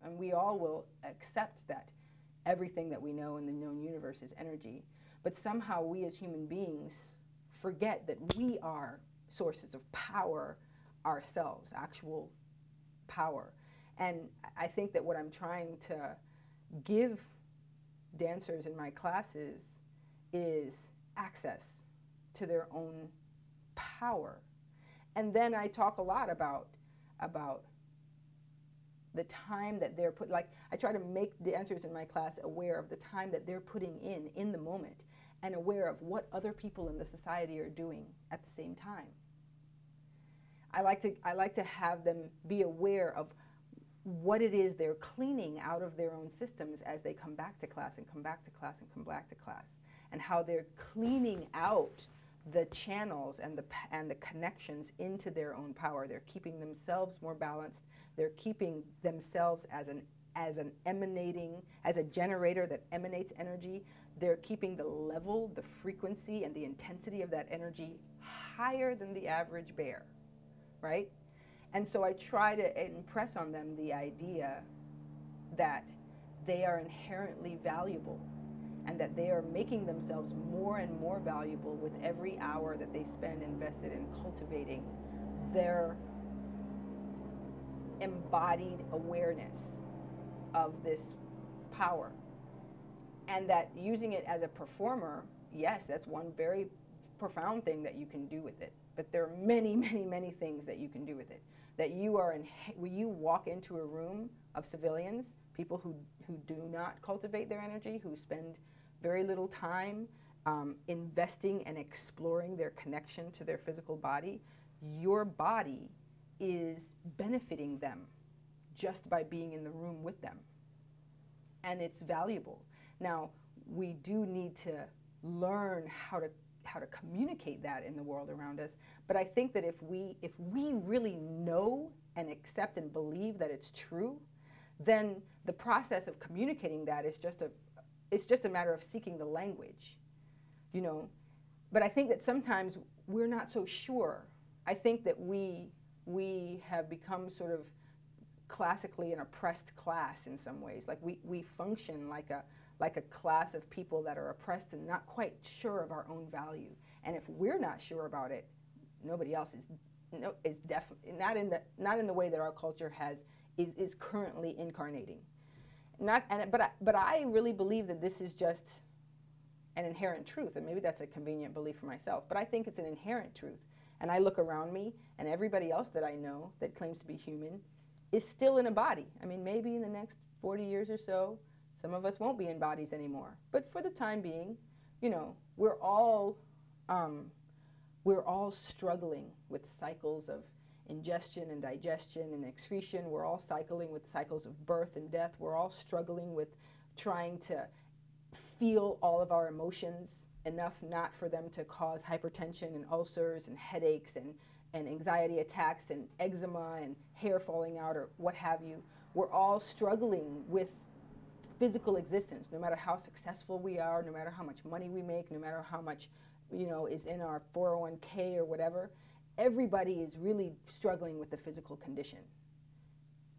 And we all will accept that everything that we know in the known universe is energy. But somehow we as human beings forget that we are sources of power ourselves, actual power. And I think that what I'm trying to give dancers in my classes is access to their own power. And then I talk a lot about the time that they're like I try to make dancers in my class aware of the time that they're putting in the moment, and aware of what other people in the society are doing at the same time. I like to have them be aware of what it is they're cleaning out of their own systems as they come back to class and come back to class and come back to class, and how they're cleaning out the channels and the connections into their own power. They're keeping themselves more balanced. They're keeping themselves as a generator that emanates energy. They're keeping the level, the frequency, and the intensity of that energy higher than the average bear, right? And so I try to impress on them the idea that they are inherently valuable, and that they are making themselves more and more valuable with every hour that they spend invested in cultivating their embodied awareness of this power. And that using it as a performer, yes, that's one very profound thing that you can do with it. But there are many, many, many things that you can do with it. That you are when you walk into a room of civilians, people who do not cultivate their energy, who spend very little time investing and exploring their connection to their physical body, your body is benefiting them just by being in the room with them. And it's valuable. Now, we do need to learn how to communicate that in the world around us. But I think that if we really know and accept and believe that it's true, then the process of communicating that is just a matter of seeking the language, you know. But I think that sometimes we're not so sure. I think that we have become sort of classically an oppressed class in some ways. Like we function like a class of people that are oppressed and not quite sure of our own value. And if we're not sure about it, nobody else is definitely not in the way that our culture is currently incarnating. But I really believe that this is just an inherent truth, and maybe that's a convenient belief for myself, but I think it's an inherent truth. And I look around me, and everybody else that I know that claims to be human is still in a body. I mean, maybe in the next 40 years or so, some of us won't be in bodies anymore. But for the time being, you know, we're all struggling with cycles of ingestion and digestion and excretion. We're all cycling with cycles of birth and death. We're all struggling with trying to feel all of our emotions enough not for them to cause hypertension and ulcers and headaches and anxiety attacks and eczema and hair falling out or what have you. We're all struggling with physical existence, no matter how successful we are, no matter how much money we make, no matter how much, you know, is in our 401k or whatever. Everybody is really struggling with the physical condition.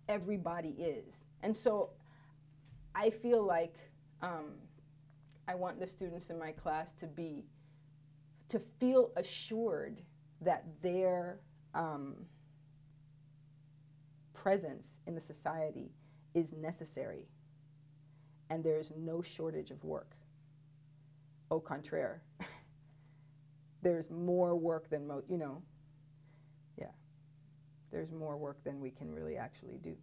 Everybody is. And so I feel like I want the students in my class to feel assured that their presence in the society is necessary, and there is no shortage of work. Au contraire, there's more work than there's more work than we can really actually do.